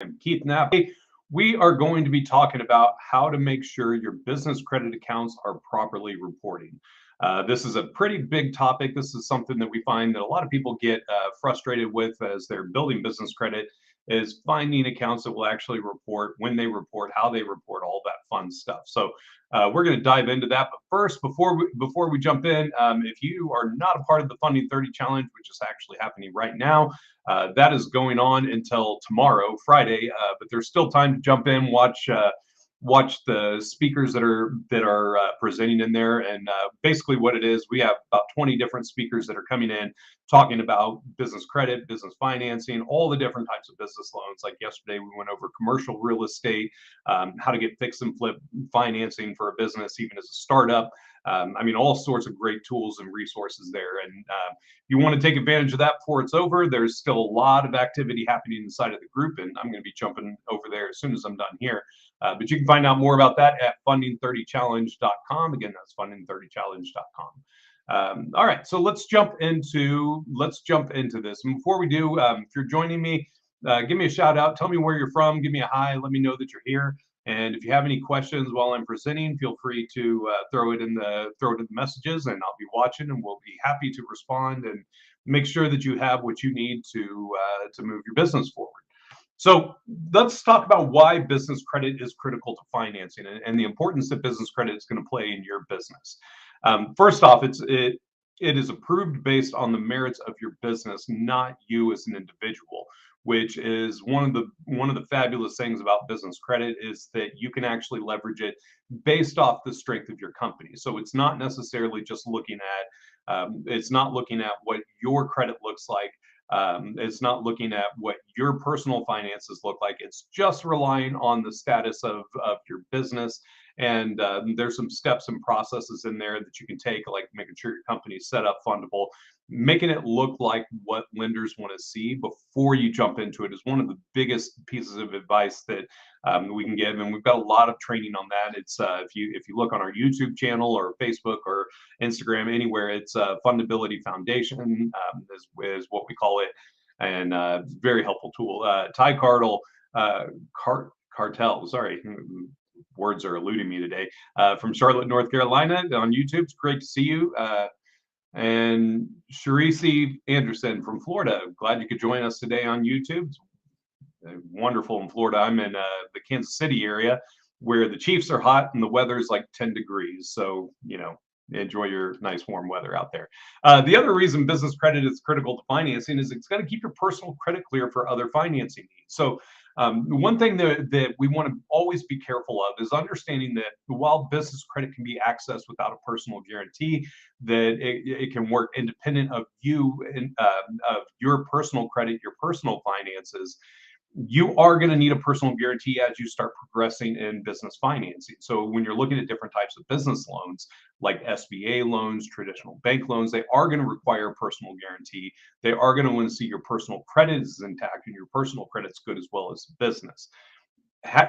I'm Keith Knapp. We are going to be talking about how to make sure your business credit accounts are properly reporting. This is a pretty big topic. This is something that we find that a lot of people get frustrated with as they're building business credit, is finding accounts that will actually report, when they report, how they report, all that fun stuff. So we're going to dive into that. But first, before we jump in, if you are not a part of the Funding 30 Challenge, which is actually happening right now, that is going on until tomorrow, Friday. But there's still time to jump in, watch the speakers that are presenting in there. And basically what it is, we have about 20 different speakers that are coming in talking about business credit, business financing, all the different types of business loans. Like yesterday, we went over commercial real estate, how to get fix and flip financing for a business, even as a startup. I mean, all sorts of great tools and resources there. And you want to take advantage of that before it's over. There's still a lot of activity happening inside of the group, and I'm going to be jumping over there as soon as I'm done here. But you can find out more about that at funding30challenge.com. Again, that's funding30challenge.com. All right, so let's jump into this. And before we do, if you're joining me, give me a shout out. Tell me where you're from. Give me a hi. Let me know that you're here. And if you have any questions while I'm presenting, feel free to throw it in the messages, and I'll be watching, and we'll be happy to respond and make sure that you have what you need to move your business forward. So let's talk about why business credit is critical to financing and the importance that business credit is going to play in your business. First off, it is approved based on the merits of your business, not you as an individual, which is one of the fabulous things about business credit, is that you can actually leverage it based off the strength of your company. So it's not necessarily just looking at what your credit looks like. It's not looking at what your personal finances look like. It's just relying on the status of your business. And there's some steps and processes in there that you can take, like making sure your company's set up, fundable, making it look like what lenders want to see before you jump into it is one of the biggest pieces of advice that we can give. And we've got a lot of training on that. It's if you look on our YouTube channel or Facebook or Instagram, anywhere, it's Fundability Foundation is what we call it, and very helpful tool. Ty Cartel, sorry, words are eluding me today, from Charlotte, North Carolina, on YouTube. It's great to see you. And Sharisi Anderson from Florida, glad you could join us today on YouTube. It's wonderful in Florida. I'm in the Kansas City area, where the Chiefs are hot and the weather is like 10 degrees. So, enjoy your nice warm weather out there. The other reason business credit is critical to financing is it's got to keep your personal credit clear for other financing needs. So one thing that we want to always be careful of is understanding that while business credit can be accessed without a personal guarantee, that it can work independent of you and of your personal credit, your personal finances. You are going to need a personal guarantee as you start progressing in business financing. So when you're looking at different types of business loans, like SBA loans, traditional bank loans, they are going to require a personal guarantee. They are going to want to see your personal credit is intact and your personal credit's good as well as business.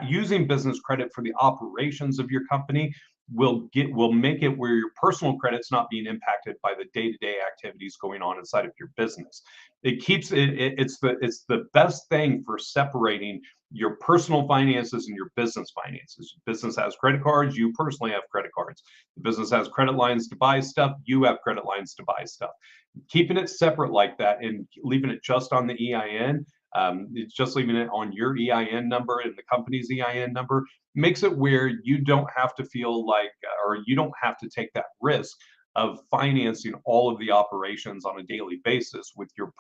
Using business credit for the operations of your company will make it where your personal credit's not being impacted by the day-to-day activities going on inside of your business. It keeps it's the best thing for separating your personal finances and your business finances. Business has credit cards, you personally have credit cards. The business has credit lines to buy stuff, you have credit lines to buy stuff. Keeping it separate like that and leaving it just on the EIN, it's just leaving it on your EIN number and the company's EIN number, makes it where you don't have to feel like, or you don't have to take that risk of financing all of the operations on a daily basis with your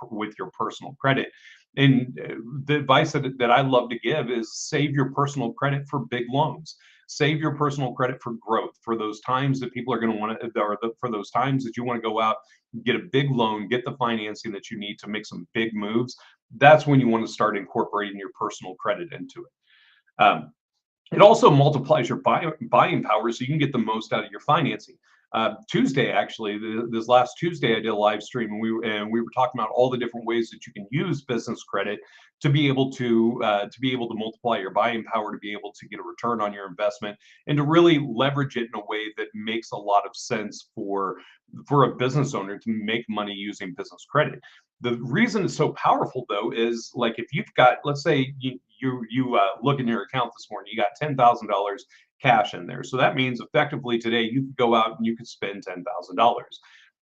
personal credit. And the advice that I love to give is save your personal credit for big loans. Save your personal credit for growth, for those times that people are going to want to, or for those times that you want to go out, get a big loan, get the financing that you need to make some big moves. That's when you want to start incorporating your personal credit into it. It also multiplies your buying power, so you can get the most out of your financing. Tuesday, actually, this last Tuesday, I did a live stream, and we were talking about all the different ways that you can use business credit to be able to multiply your buying power, to be able to get a return on your investment, and to really leverage it in a way that makes a lot of sense for a business owner to make money using business credit. The reason it's so powerful, though, is like if you've got, let's say you look in your account this morning, you got $10,000 cash in there. So that means effectively today you could go out and you could spend $10,000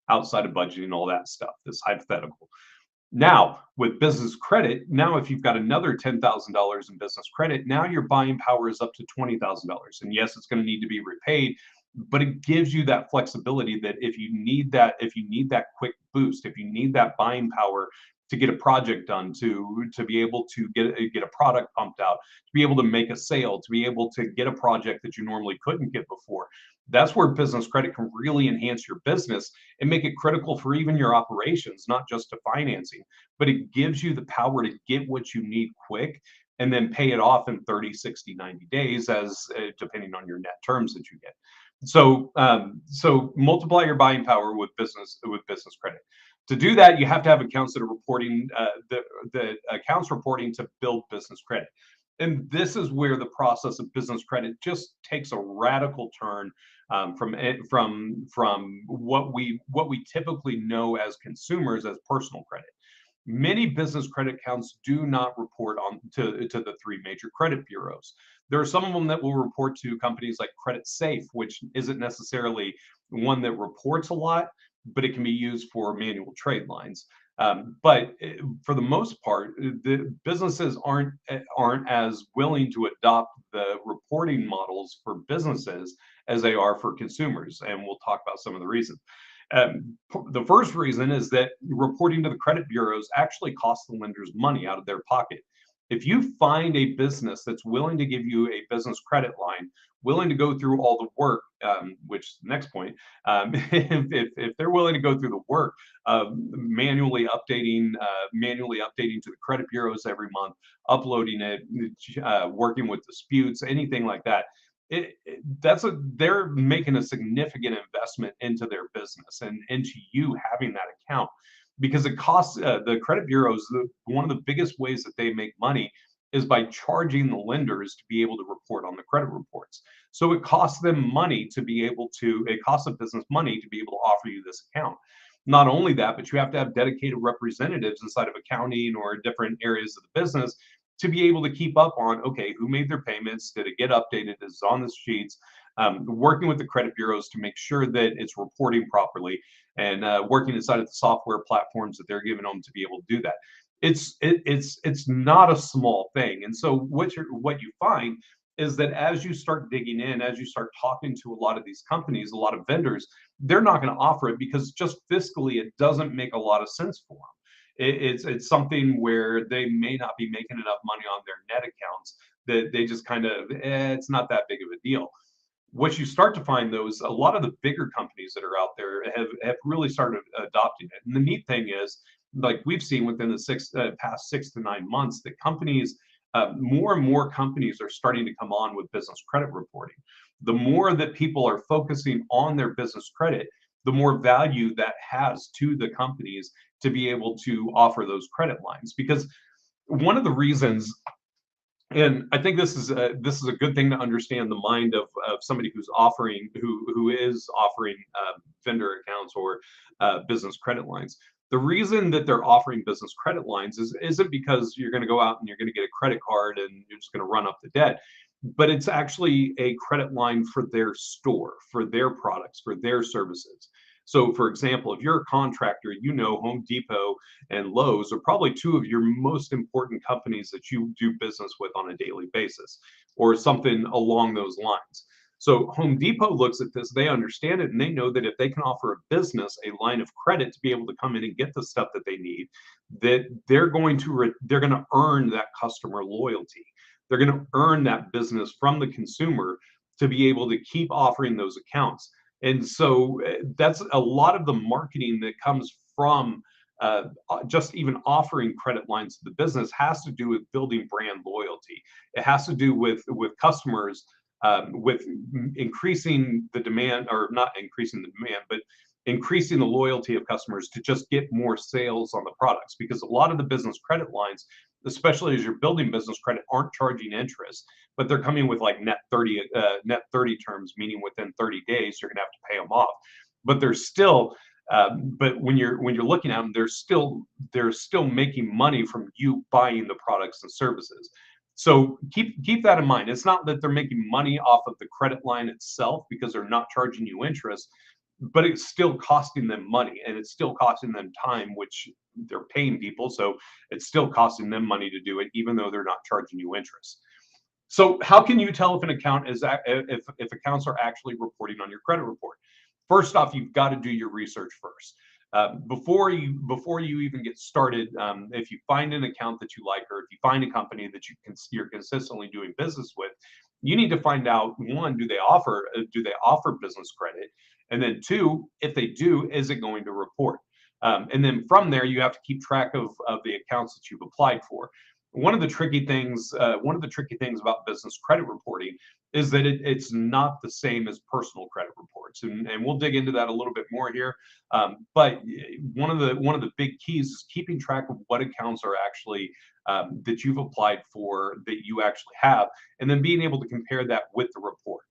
outside of budgeting and all that stuff. This hypothetical. Now, with business credit, now if you've got another $10,000 in business credit, now your buying power is up to $20,000. And yes, it's going to need to be repaid, but it gives you that flexibility that if you need that quick boost, if you need that buying power to get a project done, to be able to get a product pumped out, to be able to make a sale, to be able to get a project that you normally couldn't get before. That's where business credit can really enhance your business and make it critical for even your operations, not just to financing, but it gives you the power to get what you need quick and then pay it off in 30, 60, 90 days as depending on your net terms that you get. So multiply your buying power with business credit. To do that, you have to have accounts that are reporting the accounts reporting to build business credit. And this is where the process of business credit just takes a radical turn from what we typically know as consumers as personal credit. Many business credit accounts do not report on to the three major credit bureaus. There are some of them that will report to companies like Credit Safe, which isn't necessarily one that reports a lot, but it can be used for manual trade lines. But for the most part, the businesses aren't as willing to adopt the reporting models for businesses as they are for consumers, and we'll talk about some of the reasons. The first reason is that reporting to the credit bureaus actually costs the lenders money out of their pocket. If you find a business that's willing to give you a business credit line, willing to go through all the work, which is the next point, if they're willing to go through the work of manually updating to the credit bureaus every month, uploading it, working with disputes, anything like that, they're making a significant investment into their business and into you having that account, because it costs the credit bureaus, one of the biggest ways that they make money is by charging the lenders to be able to report on the credit reports. So it costs them money it costs a business money to be able to offer you this account. Not only that, but you have to have dedicated representatives inside of accounting or different areas of the business to be able to keep up on, okay, who made their payments? Did it get updated? Is it on the sheets? Working with the credit bureaus to make sure that it's reporting properly, and working inside of the software platforms that they're giving them to be able to do that. It's not a small thing. And so what you find is that as you start digging in, as you start talking to a lot of these companies, a lot of vendors, they're not going to offer it because just fiscally it doesn't make a lot of sense for them. It's something where they may not be making enough money on their net accounts that they just kind of it's not that big of a deal. What you start to find, though, is a lot of the bigger companies that are out there have really started adopting it. And the neat thing is, like we've seen within the past 6 to 9 months, that companies, more and more companies are starting to come on with business credit reporting. The more that people are focusing on their business credit, the more value that has to the companies to be able to offer those credit lines. Because one of the reasons, and I think this is a good thing to understand the mind of somebody who is offering vendor accounts or business credit lines. The reason that they're offering business credit lines isn't because you're going to go out and you're going to get a credit card and you're just going to run up the debt, but it's actually a credit line for their store, for their products, for their services. So, for example, if you're a contractor, Home Depot and Lowe's are probably two of your most important companies that you do business with on a daily basis, or something along those lines. So Home Depot looks at this, they understand it, and they know that if they can offer a business a line of credit to be able to come in and get the stuff that they need, that they're going to earn that customer loyalty. They're going to earn that business from the consumer to be able to keep offering those accounts. And so that's a lot of the marketing that comes from just even offering credit lines to the business has to do with building brand loyalty. It has to do with customers, with increasing the demand, or not increasing the demand, but increasing the loyalty of customers to just get more sales on the products. Because a lot of the business credit lines, especially as you're building business credit, aren't charging interest, but they're coming with like net 30 terms, meaning within 30 days you're going to have to pay them off. But they're still, but when you're looking at them, they're still making money from you buying the products and services. So keep that in mind. It's not that they're making money off of the credit line itself because they're not charging you interest, but it's still costing them money and it's still costing them time, which they're paying people. So it's still costing them money to do it, even though they're not charging you interest. So how can you tell if an account is if accounts are actually reporting on your credit report? First off, you've got to do your research first. Before you even get started, if you find an account that you like, or if you find a company that you're consistently doing business with, you need to find out, one, do they offer business credit, and then two, if they do, is it going to report? And then from there, you have to keep track of the accounts that you've applied for. One of the tricky things about business credit reporting is that it's not the same as personal credit reports, and we'll dig into that a little bit more here. But one of the big keys is keeping track of what accounts are actually that you've applied for, that you actually have, and then being able to compare that with the report.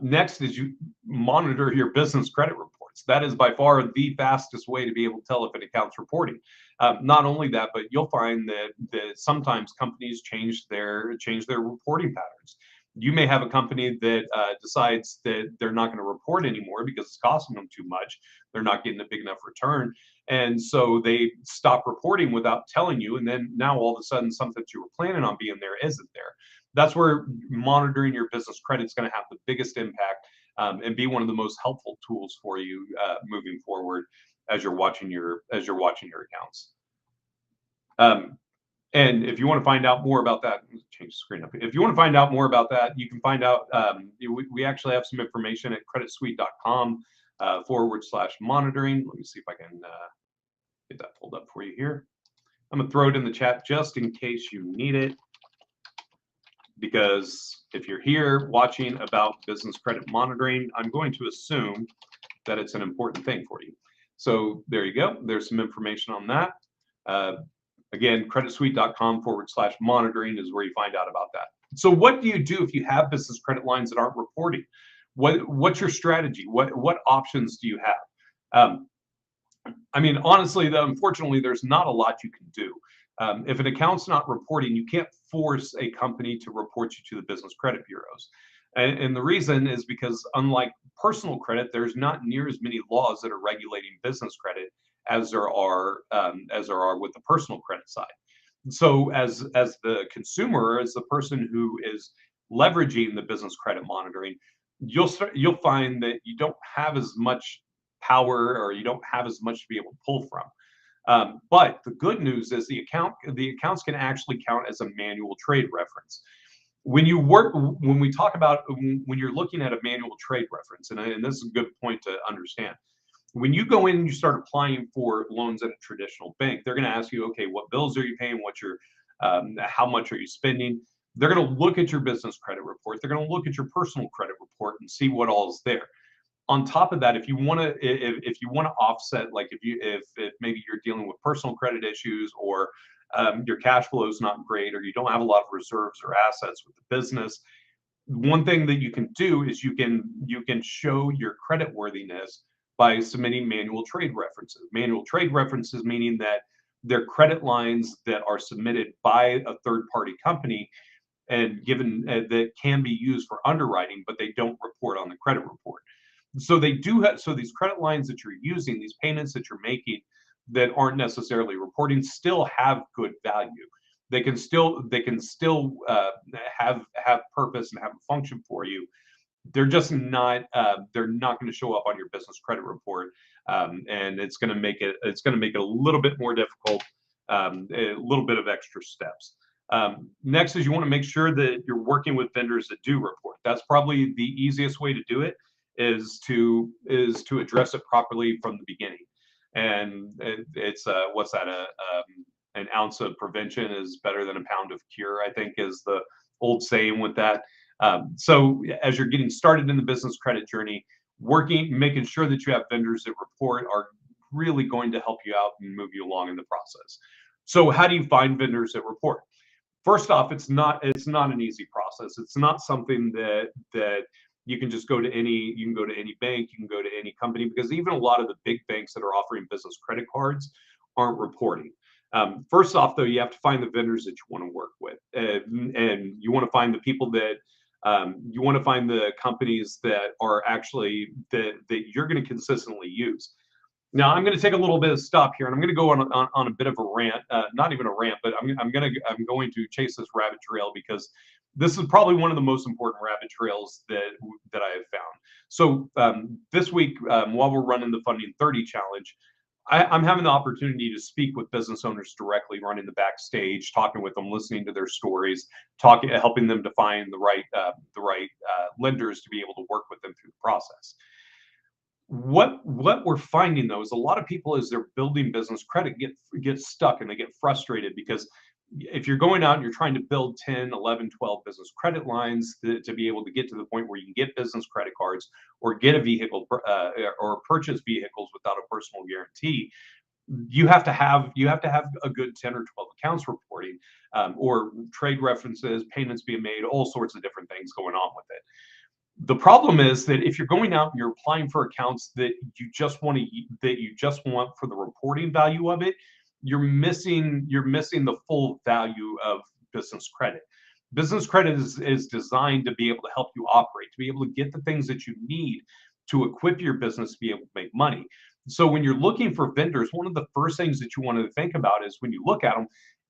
Next is you monitor your business credit reports. That is by far the fastest way to be able to tell if an account's reporting. Not only that, but you'll find that sometimes companies change their reporting patterns. You may have a company that decides that they're not going to report anymore because it's costing them too much. They're not getting a big enough return, and so they stop reporting without telling you. And then now all of a sudden, something that you were planning on being there isn't there. That's where monitoring your business credit is going to have the biggest impact, and be one of the most helpful tools for you moving forward as you're watching your accounts. And if you want to find out more about that, change the screen up. If you want to find out more about that, you can find out. We actually have some information at creditsuite.com /monitoring. Let me see if I can get that pulled up for you here. I'm going to throw it in the chat just in case you need it, because if you're here watching about business credit monitoring, I'm going to assume that it's an important thing for you. So there you go. There's some information on that. Again, creditsuite.com /monitoring is where you find out about that. So what do you do if you have business credit lines that aren't reporting? What's your strategy? What options do you have? I mean, honestly, though, unfortunately, there's not a lot you can do. If an account's not reporting, you can't force a company to report you to the business credit bureaus. And the reason is because, unlike personal credit, there's not near as many laws that are regulating business credit as there are with the personal credit side. So as the consumer, as the person who is leveraging the business credit monitoring, you'll find that you don't have as much power, or you don't have as much to be able to pull from. But the good news is the accounts can actually count as a manual trade reference. When we talk about when you're looking at a manual trade reference, and this is a good point to understand. When you go in and you start applying for loans at a traditional bank, they're going to ask you, okay, what bills are you paying? How much are you spending? They're going to look at your business credit report. They're going to look at your personal credit report and see what all is there. On top of that, if you want to offset, like if maybe you're dealing with personal credit issues, or your cash flow is not great, or you don't have a lot of reserves or assets with the business, one thing that you can do is you can show your credit worthiness by submitting manual trade references. Manual trade references meaning that they're credit lines that are submitted by a third-party company and given that can be used for underwriting, but they don't report on the credit report. So they do have, so these credit lines that you're using, these payments that you're making that aren't necessarily reporting, still have good value. They can still have purpose and have a function for you. They're just not they're not going to show up on your business credit report, and it's going to make it a little bit more difficult, a little bit of extra steps. Next is you want to make sure that you're working with vendors that do report. That's probably the easiest way to do it, is to address it properly from the beginning. And it's what's that? An ounce of prevention is better than a pound of cure, I think, is the old saying with that. So as you're getting started in the business credit journey, making sure that you have vendors that report are really going to help you out and move you along in the process. So how do you find vendors that report? First off, it's not an easy process. It's not something that you can just go to any bank, you can go to any company, because even a lot of the big banks that are offering business credit cards aren't reporting. First off, though, you have to find the vendors that you want to work with, and you want to find the people that you want to find the companies that are actually that you're going to consistently use. Now, I'm going to take a little bit of stop here, and I'm going to go on a bit of a rant. Not even a rant, but I'm going to chase this rabbit trail because this is probably one of the most important rabbit trails that I have found. So this week, while we're running the Funding 30 challenge, I'm having the opportunity to speak with business owners directly, running the backstage, talking with them, listening to their stories, talking, helping them to find the right lenders to be able to work with them through the process. What we're finding though is a lot of people, as they're building business credit, get stuck and they get frustrated because if you're going out and you're trying to build 10, 11, 12 business credit lines to be able to get to the point where you can get business credit cards or get a vehicle or purchase vehicles without a personal guarantee, you have to have a good 10 or 12 accounts reporting, or trade references, payments being made, all sorts of different things going on with it. The problem is that if you're going out and you're applying for accounts that you just want for the reporting value of it, you're missing the full value of business credit. Business credit is designed to be able to help you operate, to be able to get the things that you need to equip your business to be able to make money. So when you're looking for vendors, one of the first things that you want to think about is, when you look at them,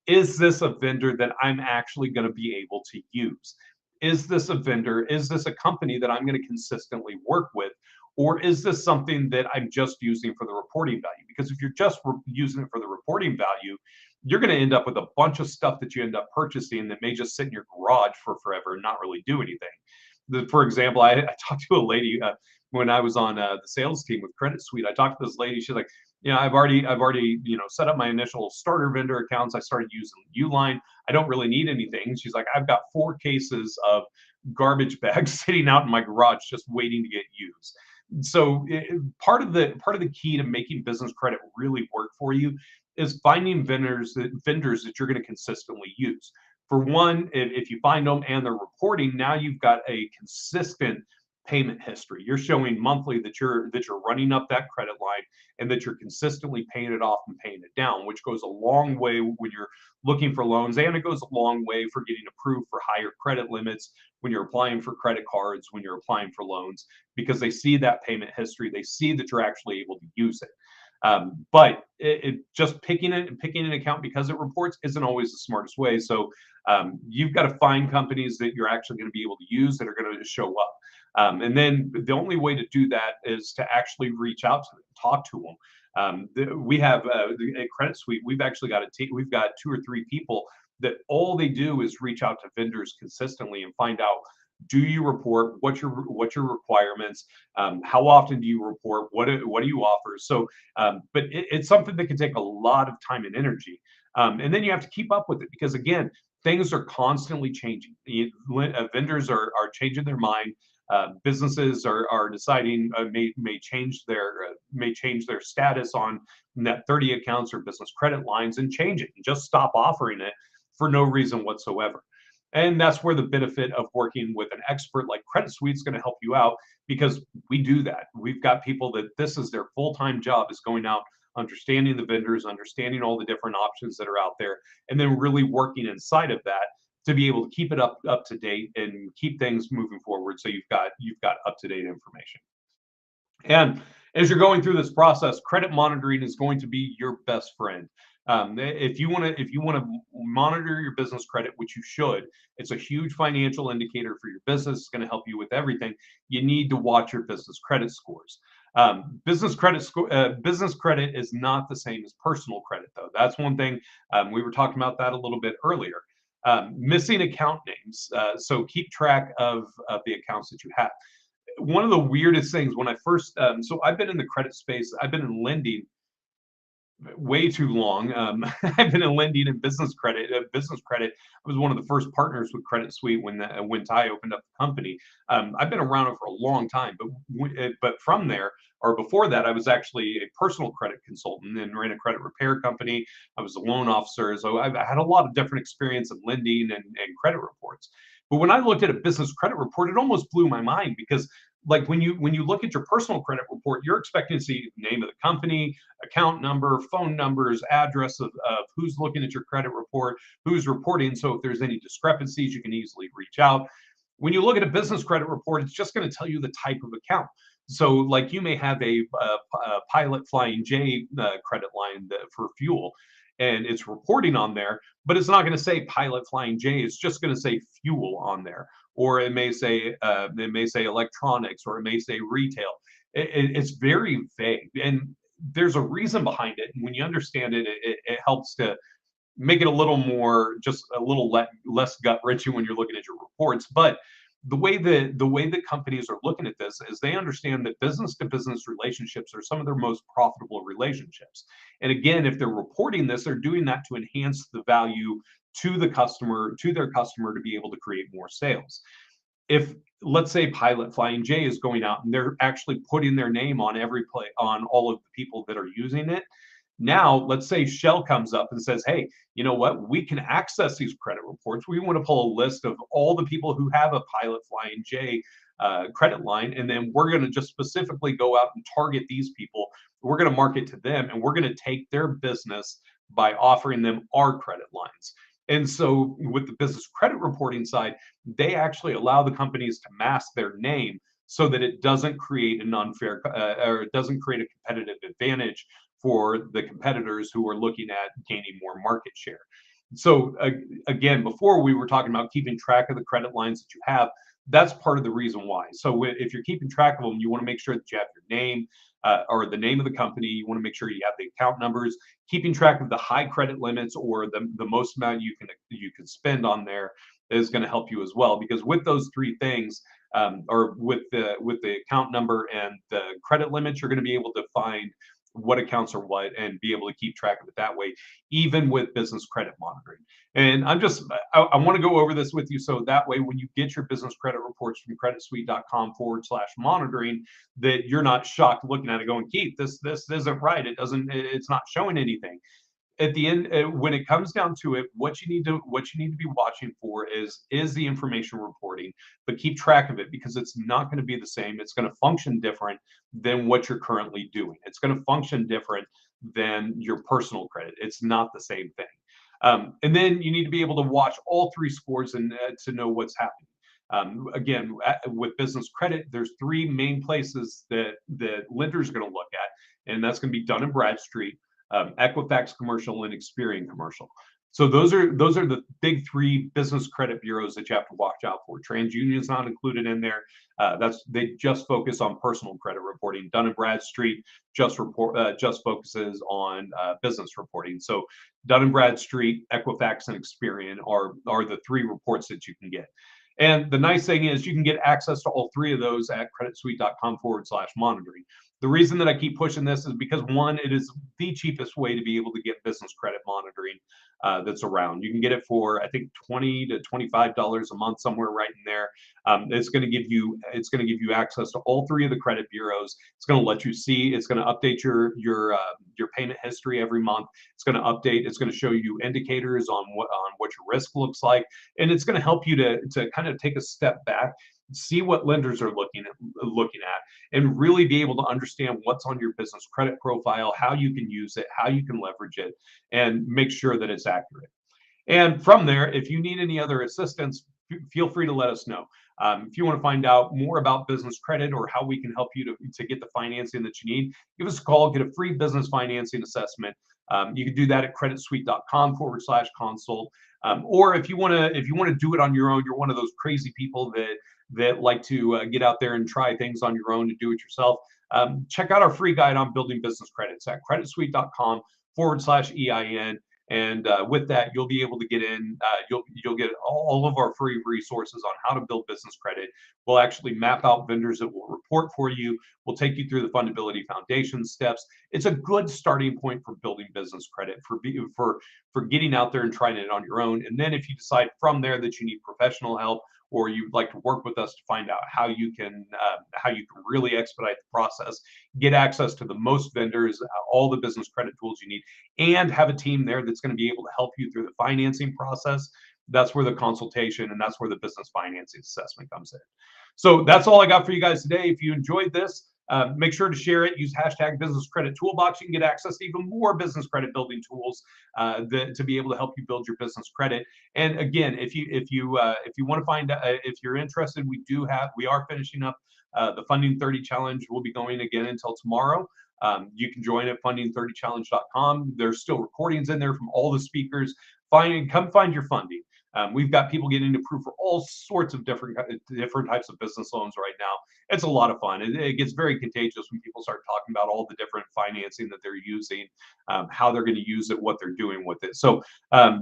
is this a vendor that I'm actually going to be able to use? Is this a vendor? Is this a company that I'm going to consistently work with? Or is this something that I'm just using for the reporting value? Because if you're just using it for the reporting value, you're going to end up with a bunch of stuff that you end up purchasing that may just sit in your garage for forever and not really do anything. For example, I talked to a lady when I was on the sales team with Credit Suite. I talked to this lady. She's like, I've already set up my initial starter vendor accounts. I started using Uline. I don't really need anything. She's like, I've got 4 cases of garbage bags sitting out in my garage just waiting to get used. So part of the key to making business credit really work for you is finding vendors that you're going to consistently use. For one, if you find them and they're reporting, now you've got a consistent payment history. You're showing monthly that you're running up that credit line and that you're consistently paying it off and paying it down, which goes a long way when you're looking for loans, and it goes a long way for getting approved for higher credit limits when you're applying for credit cards, when you're applying for loans, because they see that payment history, they see that you're actually able to use it. But just picking an account because it reports isn't always the smartest way. So you've got to find companies that you're actually going to be able to use that are going to show up. And then the only way to do that is to actually reach out to them, talk to them. We have at Credit Suite, we've actually got we've got 2 or 3 people that all they do is reach out to vendors consistently and find out, do you report, what's your requirements, how often do you report, what do you offer? So but it's something that can take a lot of time and energy, and then you have to keep up with it, because again, things are constantly changing. Vendors are changing their mind. Businesses are deciding, may change their status on net 30 accounts or business credit lines, and change it and just stop offering it for no reason whatsoever. And that's where the benefit of working with an expert like Credit Suite is going to help you out, because we do that. We've got people that this is their full-time job, is going out, understanding the vendors, understanding all the different options that are out there, and then really working inside of that to be able to keep it up to date and keep things moving forward. So you've got up to date information. And as you're going through this process, credit monitoring is going to be your best friend. If you want to monitor your business credit, which you should, it's a huge financial indicator for your business. It's going to help you with everything. You need to watch your business credit scores. Business credit is not the same as personal credit, though. That's one thing. We were talking about that a little bit earlier. Missing account names. So keep track of the accounts that you have. One of the weirdest things when I first, so I've been in the credit space, I've been in lending way too long. I've been in lending and business credit. I was one of the first partners with Credit Suite when Ty opened up the company. I've been around it for a long time, but from there, or before that, I was actually a personal credit consultant and ran a credit repair company. I was a loan officer, so I've had a lot of different experience in lending and credit reports. But when I looked at a business credit report, it almost blew my mind, because like when you look at your personal credit report, you're expecting to see name of the company, account number, phone numbers, address of who's looking at your credit report, who's reporting. So if there's any discrepancies, you can easily reach out. When you look at a business credit report, it's just going to tell you the type of account. So, like you may have a Pilot Flying J credit line for fuel, and it's reporting on there, but it's not going to say Pilot Flying J. It's just going to say fuel on there, or it may say electronics, or it may say retail. It's very vague, and there's a reason behind it. And when you understand it, it helps to make it a little more, just a little less gut wrenching when you're looking at your reports. But the way that companies are looking at this is they understand that business to business relationships are some of their most profitable relationships. And again, if they're reporting this, they're doing that to enhance the value to the customer, to their customer, to be able to create more sales. If, let's say, Pilot Flying J is going out and they're actually putting their name on every play, on all of the people that are using it. Now, let's say Shell comes up and says, hey, you know what? We can access these credit reports. We want to pull a list of all the people who have a Pilot Flying J credit line, and then we're going to just specifically go out and target these people. We're going to market to them, and we're going to take their business by offering them our credit lines. And so with the business credit reporting side, they actually allow the companies to mask their name so that it doesn't create an unfair or it doesn't create a competitive advantage for the competitors who are looking at gaining more market share. So again, before we were talking about keeping track of the credit lines that you have. That's part of the reason why. So if you're keeping track of them, you want to make sure that you have your name or the name of the company. You want to make sure you have the account numbers. Keeping track of the high credit limits or the most amount you can spend on there is going to help you as well. Because with those three things, or with the account number and the credit limits, you're going to be able to find what accounts are what and be able to keep track of it that way, even with business credit monitoring. And I want to go over this with you so that way when you get your business credit reports from creditsuite.com/monitoring, that you're not shocked looking at it going, Keith, this isn't right. It's not showing anything. At the end, when it comes down to it, what you need to be watching for is the information reporting, but keep track of it because it's not going to be the same. It's going to function different than what you're currently doing. It's going to function different than your personal credit. It's not the same thing. And then you need to be able to watch all three scores and to know what's happening. Again, with business credit, there's three main places that lenders are going to look at, and that's going to be Dun and Bradstreet, Equifax Commercial, and Experian Commercial. So those are the big three business credit bureaus that you have to watch out for. TransUnion is not included in there. They just focus on personal credit reporting. Dun and Bradstreet just focuses on business reporting. So Dun and Bradstreet, Equifax, and Experian are the three reports that you can get. And the nice thing is you can get access to all three of those at creditsuite.com/monitoring. The reason that I keep pushing this is because, one, it is the cheapest way to be able to get business credit monitoring that's around. You can get it for, I think, $20 to $25 a month, somewhere right in there. It's going to give you access to all three of the credit bureaus. It's going to let you see. It's going to update your payment history every month. It's going to update. It's going to show you indicators on what your risk looks like, and it's going to help you to kind of take a step back, see what lenders are looking at, and really be able to understand what's on your business credit profile, how you can use it, how you can leverage it, and make sure that it's accurate. And from there, if you need any other assistance, feel free to let us know. If you want to find out more about business credit or how we can help you to get the financing that you need, give us a call, get a free business financing assessment. You can do that at creditsuite.com/consult. Or if you want to do it on your own, you're one of those crazy people that like to get out there and try things on your own and do it yourself. Check out our free guide on building business credits at creditsuite.com/EIN. And with that, you'll be able to get in. You'll get all of our free resources on how to build business credit. We'll actually map out vendors that will report for you. We'll take you through the fundability foundation steps. It's a good starting point for building business credit, for getting out there and trying it on your own. And then if you decide from there that you need professional help, or you'd like to work with us to find out how you can really expedite the process, get access to the most vendors, all the business credit tools you need, and have a team there that's going to be able to help you through the financing process, that's where the consultation and that's where the business financing assessment comes in. So that's all I got for you guys today. If you enjoyed this, make sure to share it. Use hashtag Business Credit Toolbox. You can get access to even more business credit building tools to be able to help you build your business credit. And again, if you want to find if you're interested, we are finishing up the Funding 30 Challenge. Will be going again until tomorrow. You can join at funding30challenge.com. There's still recordings in there from all the speakers. Come find your funding. We've got people getting approved for all sorts of different types of business loans right now. It's a lot of fun. It gets very contagious when people start talking about all the different financing that they're using, how they're going to use it, what they're doing with it. So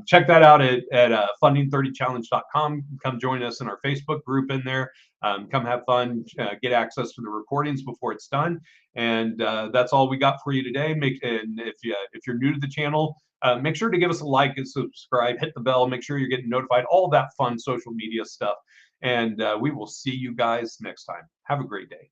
check that out at funding30challenge.com. Come join us in our Facebook group in there. Come have fun, get access to the recordings before it's done. And that's all we got for you today. And if you're new to the channel, make sure to give us a like and subscribe, hit the bell, make sure you're getting notified, all that fun social media stuff. And we will see you guys next time. Have a great day.